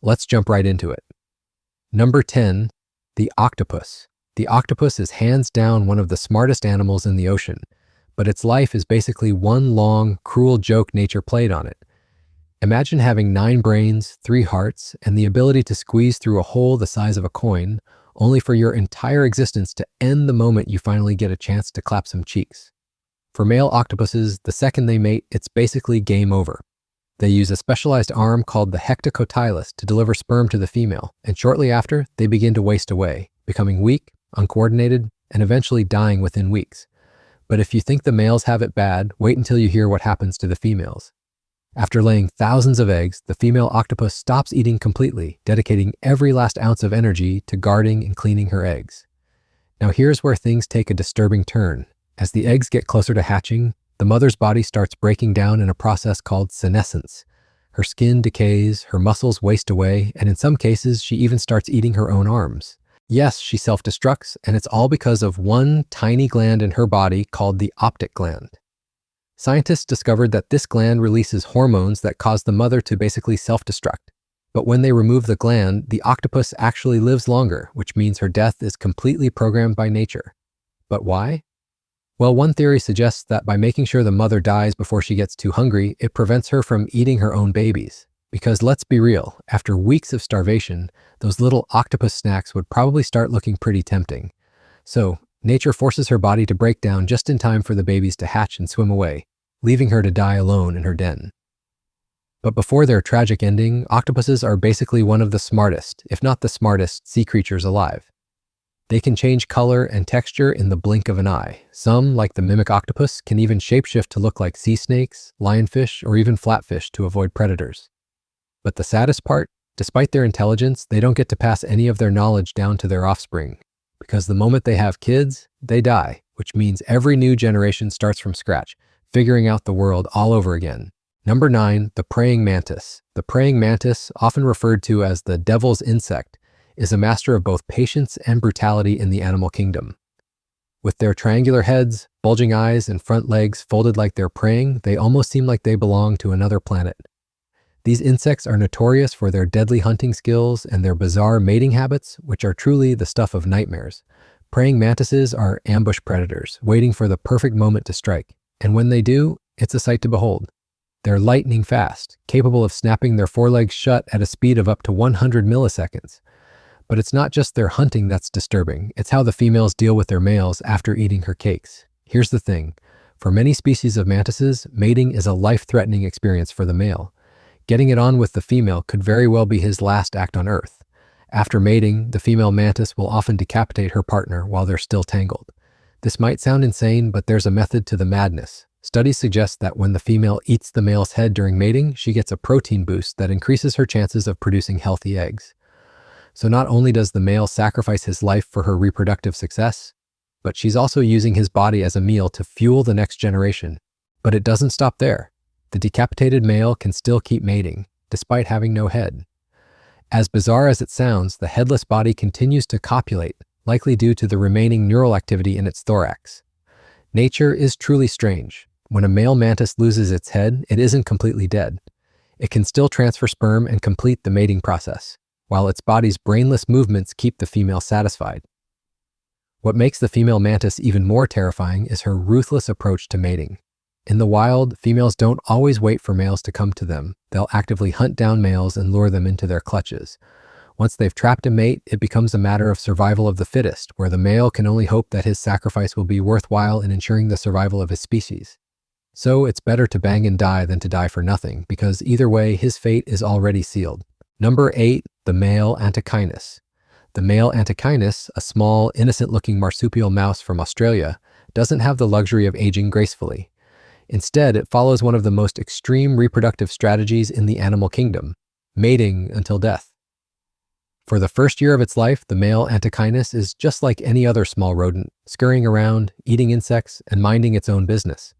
Let's jump right into it. Number 10, the octopus. The octopus is hands down one of the smartest animals in the ocean, but its life is basically one long, cruel joke nature played on it. Imagine having 9 brains, 3 hearts, and the ability to squeeze through a hole the size of a coin, only for your entire existence to end the moment you finally get a chance to clap some cheeks. For male octopuses, the second they mate, it's basically game over. They use a specialized arm called the hectocotylus to deliver sperm to the female, and shortly after, they begin to waste away, becoming weak, uncoordinated, and eventually dying within weeks. But if you think the males have it bad, wait until you hear what happens to the females. After laying thousands of eggs, the female octopus stops eating completely, dedicating every last ounce of energy to guarding and cleaning her eggs. Now here's where things take a disturbing turn. As the eggs get closer to hatching, the mother's body starts breaking down in a process called senescence. Her skin decays, her muscles waste away, and in some cases, she even starts eating her own arms. Yes, she self-destructs, and it's all because of one tiny gland in her body called the optic gland. Scientists discovered that this gland releases hormones that cause the mother to basically self-destruct. But when they remove the gland, the octopus actually lives longer, which means her death is completely programmed by nature. But why? Well, one theory suggests that by making sure the mother dies before she gets too hungry, it prevents her from eating her own babies. Because let's be real, after weeks of starvation, those little octopus snacks would probably start looking pretty tempting. So, nature forces her body to break down just in time for the babies to hatch and swim away, leaving her to die alone in her den. But before their tragic ending, octopuses are basically one of the smartest, if not the smartest, sea creatures alive. They can change color and texture in the blink of an eye. Some, like the mimic octopus, can even shapeshift to look like sea snakes, lionfish, or even flatfish to avoid predators. But the saddest part, despite their intelligence, they don't get to pass any of their knowledge down to their offspring. Because the moment they have kids, they die, which means every new generation starts from scratch, figuring out the world all over again. Number 9, the praying mantis. The praying mantis, often referred to as the devil's insect, is a master of both patience and brutality in the animal kingdom. With their triangular heads, bulging eyes, and front legs folded like they're praying, they almost seem like they belong to another planet. These insects are notorious for their deadly hunting skills and their bizarre mating habits, which are truly the stuff of nightmares. Praying mantises are ambush predators, waiting for the perfect moment to strike. And when they do, it's a sight to behold. They're lightning fast, capable of snapping their forelegs shut at a speed of up to 100 milliseconds. But it's not just their hunting that's disturbing, it's how the females deal with their males after eating her cakes. Here's the thing. For many species of mantises, mating is a life-threatening experience for the male. Getting it on with the female could very well be his last act on Earth. After mating, the female mantis will often decapitate her partner while they're still tangled. This might sound insane, but there's a method to the madness. Studies suggest that when the female eats the male's head during mating, she gets a protein boost that increases her chances of producing healthy eggs. So not only does the male sacrifice his life for her reproductive success, but she's also using his body as a meal to fuel the next generation. But it doesn't stop there. The decapitated male can still keep mating, despite having no head. As bizarre as it sounds, the headless body continues to copulate, likely due to the remaining neural activity in its thorax. Nature is truly strange. When a male mantis loses its head, it isn't completely dead. It can still transfer sperm and complete the mating process, while its body's brainless movements keep the female satisfied. What makes the female mantis even more terrifying is her ruthless approach to mating. In the wild, females don't always wait for males to come to them. They'll actively hunt down males and lure them into their clutches. Once they've trapped a mate, it becomes a matter of survival of the fittest, where the male can only hope that his sacrifice will be worthwhile in ensuring the survival of his species. So it's better to bang and die than to die for nothing, because either way, his fate is already sealed. Number 8, the male Antechinus. The male Antechinus, a small, innocent-looking marsupial mouse from Australia, doesn't have the luxury of aging gracefully. Instead, it follows one of the most extreme reproductive strategies in the animal kingdom, mating until death. For the first year of its life, the male Antechinus is just like any other small rodent, scurrying around, eating insects, and minding its own business.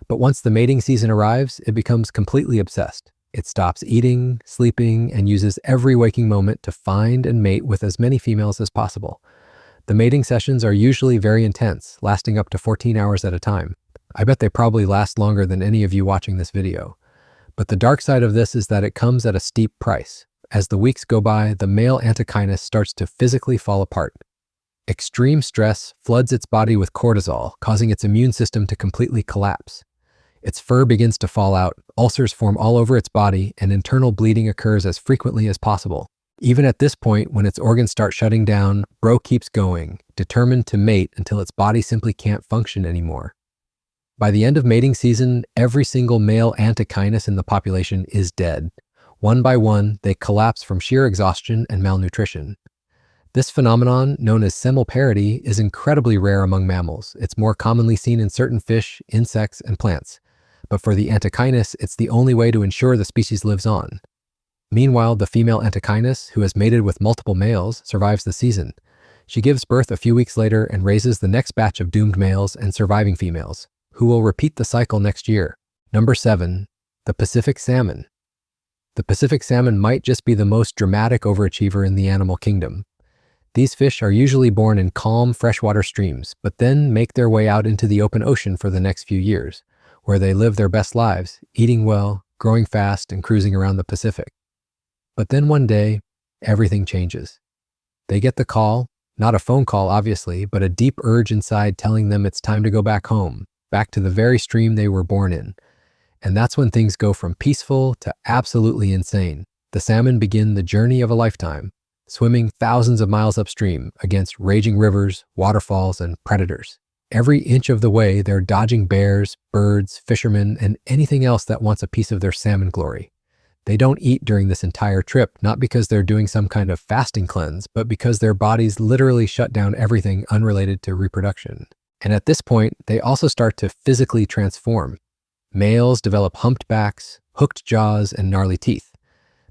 But once the mating season arrives, it becomes completely obsessed. It stops eating, sleeping, and uses every waking moment to find and mate with as many females as possible. The mating sessions are usually very intense, lasting up to 14 hours at a time. I bet they probably last longer than any of you watching this video. But the dark side of this is that it comes at a steep price. as the weeks go by, the male Antechinus starts to physically fall apart. Extreme stress floods its body with cortisol, causing its immune system to completely collapse. Its fur begins to fall out, ulcers form all over its body, and internal bleeding occurs as frequently as possible. Even at this point, when its organs start shutting down, Bro keeps going, determined to mate until its body simply can't function anymore. By the end of mating season, every single male Antechinus in the population is dead. One by one, they collapse from sheer exhaustion and malnutrition. This phenomenon, known as semelparity, is incredibly rare among mammals. It's more commonly seen in certain fish, insects, and plants. But for the Antechinus, it's the only way to ensure the species lives on. Meanwhile, the female Antechinus, who has mated with multiple males, survives the season. She gives birth a few weeks later and raises the next batch of doomed males and surviving females, who will repeat the cycle next year. Number 7. The Pacific salmon. The Pacific salmon might just be the most dramatic overachiever in the animal kingdom. These fish are usually born in calm, freshwater streams, but then make their way out into the open ocean for the next few years, where they live their best lives, eating well, growing fast, and cruising around the Pacific. But then one day, everything changes. They get the call, not a phone call obviously, but a deep urge inside telling them it's time to go back home, back to the very stream they were born in. And that's when things go from peaceful to absolutely insane. The salmon begin the journey of a lifetime, swimming thousands of miles upstream against raging rivers, waterfalls, and predators. Every inch of the way, they're dodging bears, birds, fishermen, and anything else that wants a piece of their salmon glory. They don't eat during this entire trip, not because they're doing some kind of fasting cleanse, but because their bodies literally shut down everything unrelated to reproduction. And at this point, they also start to physically transform. Males develop humped backs, hooked jaws, and gnarly teeth.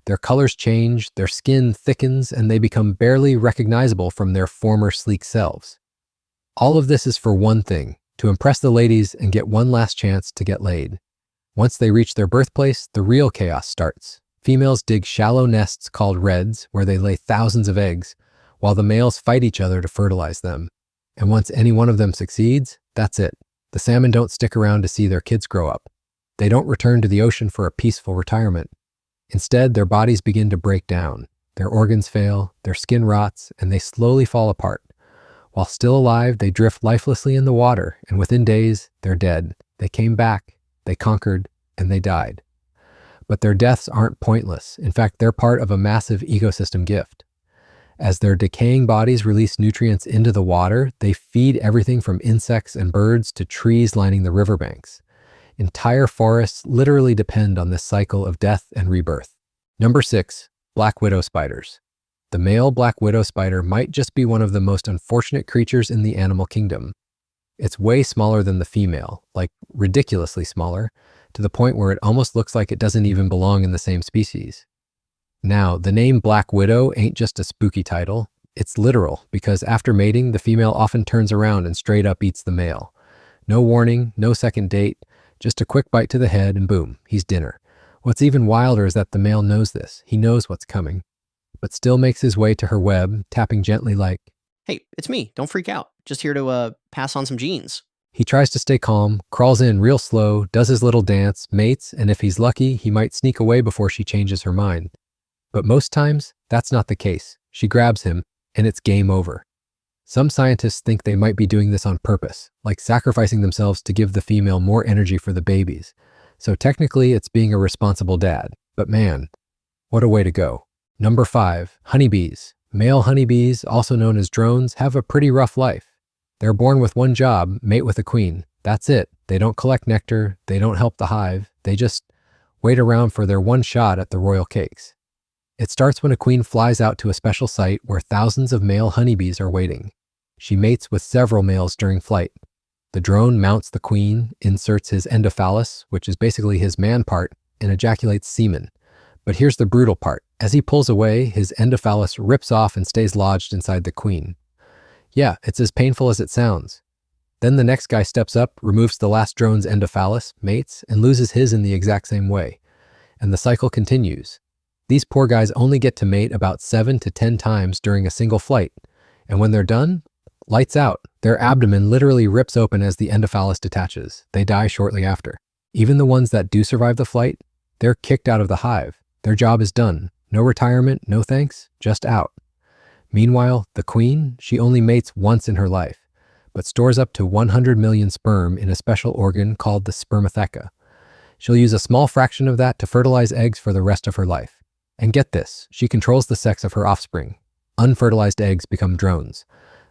Their colors change, their skin thickens, and they become barely recognizable from their former sleek selves. All of this is for one thing, to impress the ladies and get one last chance to get laid. Once they reach their birthplace, the real chaos starts. Females dig shallow nests called redds, where they lay thousands of eggs, while the males fight each other to fertilize them. And once any one of them succeeds, that's it. The salmon don't stick around to see their kids grow up. They don't return to the ocean for a peaceful retirement. Instead, their bodies begin to break down. Their organs fail, their skin rots, and they slowly fall apart. While still alive, they drift lifelessly in the water, and within days, they're dead. They came back, they conquered, and they died. But their deaths aren't pointless. In fact, they're part of a massive ecosystem gift. As their decaying bodies release nutrients into the water, they feed everything from insects and birds to trees lining the riverbanks. Entire forests literally depend on this cycle of death and rebirth. Number 6. Black widow spiders. The male black widow spider might just be one of the most unfortunate creatures in the animal kingdom. It's way smaller than the female, like ridiculously smaller, to the point where it almost looks like it doesn't even belong in the same species. Now, the name Black Widow ain't just a spooky title, it's literal, because after mating, the female often turns around and straight up eats the male. No warning, no second date, just a quick bite to the head and boom, he's dinner. What's even wilder is that the male knows this, he knows what's coming, but still makes his way to her web, tapping gently like, "Hey, it's me, don't freak out. Just here to pass on some genes." He tries to stay calm, crawls in real slow, does his little dance, mates, and if he's lucky, he might sneak away before she changes her mind. But most times, that's not the case. She grabs him, and it's game over. Some scientists think they might be doing this on purpose, like sacrificing themselves to give the female more energy for the babies. So technically, it's being a responsible dad. But man, what a way to go. Number 5, honeybees. Male honeybees, also known as drones, have a pretty rough life. They're born with one job, mate with a queen. That's it. They don't collect nectar, they don't help the hive, they just wait around for their one shot at the royal cakes. It starts when a queen flies out to a special site where thousands of male honeybees are waiting. She mates with several males during flight. The drone mounts the queen, inserts his endophallus, which is basically his man part, and ejaculates semen. But here's the brutal part. As he pulls away, his endophallus rips off and stays lodged inside the queen. Yeah, it's as painful as it sounds. Then the next guy steps up, removes the last drone's endophallus, mates, and loses his in the exact same way. And the cycle continues. These poor guys only get to mate about 7 to 10 times during a single flight. And when they're done, lights out. Their abdomen literally rips open as the endophallus detaches. They die shortly after. Even the ones that do survive the flight, they're kicked out of the hive. Their job is done. No retirement, no thanks, just out. Meanwhile, the queen, she only mates once in her life, but stores up to 100 million sperm in a special organ called the spermatheca. She'll use a small fraction of that to fertilize eggs for the rest of her life. And get this, she controls the sex of her offspring. Unfertilized eggs become drones.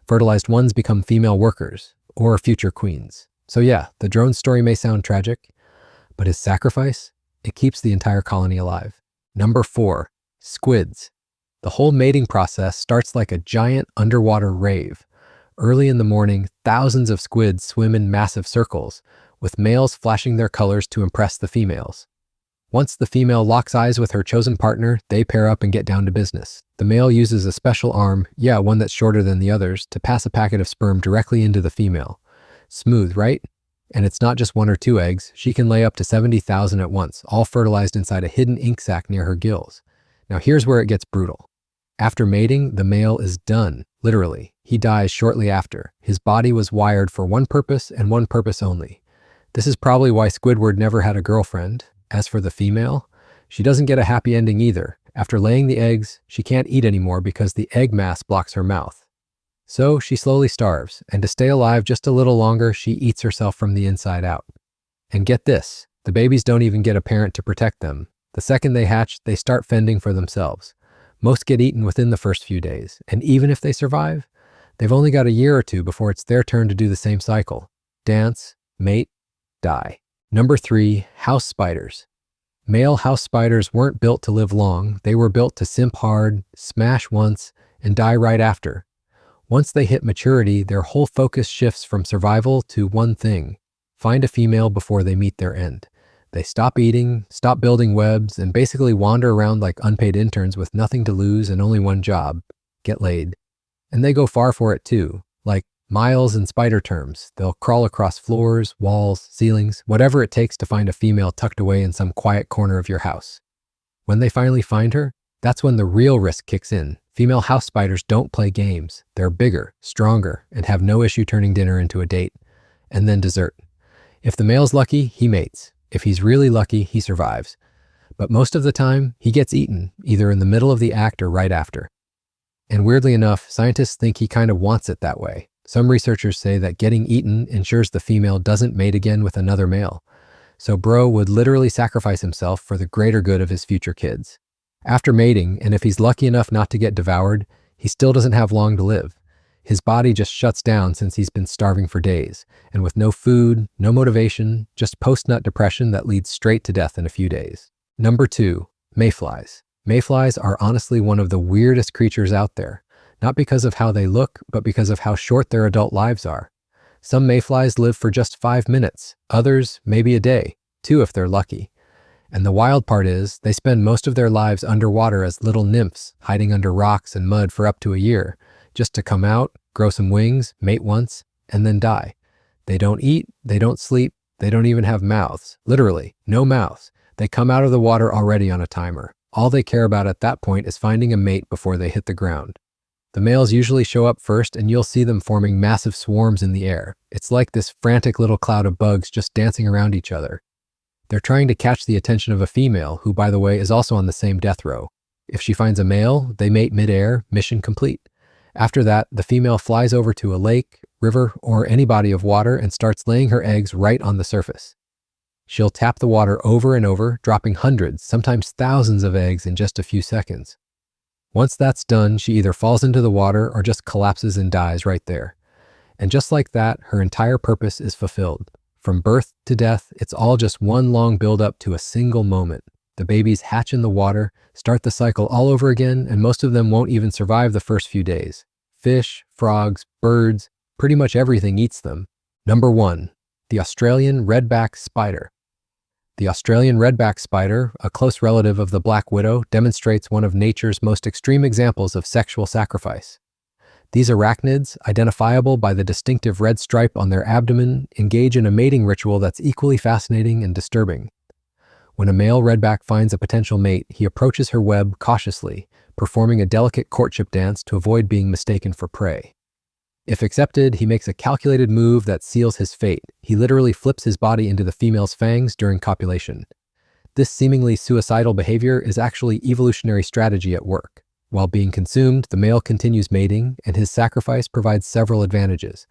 Fertilized ones become female workers, or future queens. So yeah, the drone story may sound tragic, but his sacrifice, it keeps the entire colony alive. Number 4, squids. The whole mating process starts like a giant underwater rave. Early in the morning, thousands of squids swim in massive circles, with males flashing their colors to impress the females. Once the female locks eyes with her chosen partner, they pair up and get down to business. The male uses a special arm, one that's shorter than the others, to pass a packet of sperm directly into the female. Smooth, right? And it's not just 1 or 2 eggs. She can lay up to 70,000 at once, all fertilized inside a hidden ink sac near her gills. Now here's where it gets brutal. After mating, the male is done, literally. He dies shortly after. His body was wired for one purpose and one purpose only. This is probably why Squidward never had a girlfriend. As for the female, she doesn't get a happy ending either. After laying the eggs, she can't eat anymore because the egg mass blocks her mouth. So she slowly starves, and to stay alive just a little longer, she eats herself from the inside out. And get this, the babies don't even get a parent to protect them. The second they hatch, they start fending for themselves. Most get eaten within the first few days, and even if they survive, they've only got a year or 2 before it's their turn to do the same cycle. Dance, mate, die. Number 3, house spiders. Male house spiders weren't built to live long. They were built to simp hard, smash once, and die right after. Once they hit maturity, their whole focus shifts from survival to one thing: find a female before they meet their end. They stop eating, stop building webs, and basically wander around like unpaid interns with nothing to lose and only one job: get laid. And they go far for it too, like miles in spider terms. They'll crawl across floors, walls, ceilings, whatever it takes to find a female tucked away in some quiet corner of your house. When they finally find her, that's when the real risk kicks in. Female house spiders don't play games. They're bigger, stronger, and have no issue turning dinner into a date. And then dessert. If the male's lucky, he mates. If he's really lucky, he survives. But most of the time, he gets eaten, either in the middle of the act or right after. And weirdly enough, scientists think he kind of wants it that way. Some researchers say that getting eaten ensures the female doesn't mate again with another male. So bro would literally sacrifice himself for the greater good of his future kids. After mating, and if he's lucky enough not to get devoured, he still doesn't have long to live. His body just shuts down since he's been starving for days, and with no food, no motivation, just post-nut depression that leads straight to death in a few days. Number 2, MayFlies. MayFlies are honestly one of the weirdest creatures out there, not because of how they look, but because of how short their adult lives are. Some MayFlies live for just 5 minutes, others maybe a day, 2 if they're lucky. And the wild part is, they spend most of their lives underwater as little nymphs, hiding under rocks and mud for up to a year, just to come out, grow some wings, mate once, and then die. They don't eat, they don't sleep, they don't even have mouths. Literally, no mouths. They come out of the water already on a timer. All they care about at that point is finding a mate before they hit the ground. The males usually show up first, and you'll see them forming massive swarms in the air. It's like this frantic little cloud of bugs just dancing around each other. They're trying to catch the attention of a female, who, by the way, is also on the same death row. If she finds a male, they mate midair, mission complete. After that, the female flies over to a lake, river, or any body of water and starts laying her eggs right on the surface. She'll tap the water over and over, dropping hundreds, sometimes thousands of eggs in just a few seconds. Once that's done, she either falls into the water or just collapses and dies right there. And just like that, her entire purpose is fulfilled. From birth to death, it's all just one long build-up to a single moment. The babies hatch in the water, start the cycle all over again, and most of them won't even survive the first few days. Fish, frogs, birds, pretty much everything eats them. Number 1, the Australian RedBack spider. The Australian RedBack spider, a close relative of the black widow, demonstrates one of nature's most extreme examples of sexual sacrifice. These arachnids, identifiable by the distinctive red stripe on their abdomen, engage in a mating ritual that's equally fascinating and disturbing. When a male redback finds a potential mate, he approaches her web cautiously, performing a delicate courtship dance to avoid being mistaken for prey. If accepted, he makes a calculated move that seals his fate. He literally flips his body into the female's fangs during copulation. This seemingly suicidal behavior is actually evolutionary strategy at work. While being consumed, the male continues mating, and his sacrifice provides several advantages.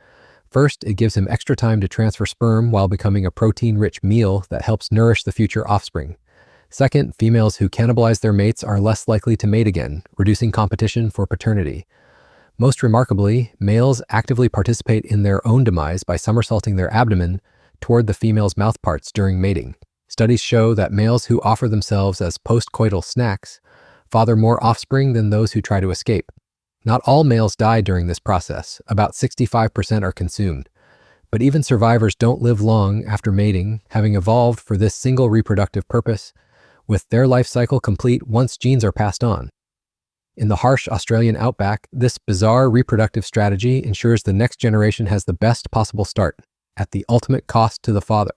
First, it gives him extra time to transfer sperm while becoming a protein-rich meal that helps nourish the future offspring. Second, females who cannibalize their mates are less likely to mate again, reducing competition for paternity. Most remarkably, males actively participate in their own demise by somersaulting their abdomen toward the female's mouthparts during mating. Studies show that males who offer themselves as postcoital snacks father more offspring than those who try to escape. Not all males die during this process, about 65% are consumed. But even survivors don't live long after mating, having evolved for this single reproductive purpose, with their life cycle complete once genes are passed on. In the harsh Australian outback, this bizarre reproductive strategy ensures the next generation has the best possible start, at the ultimate cost to the father.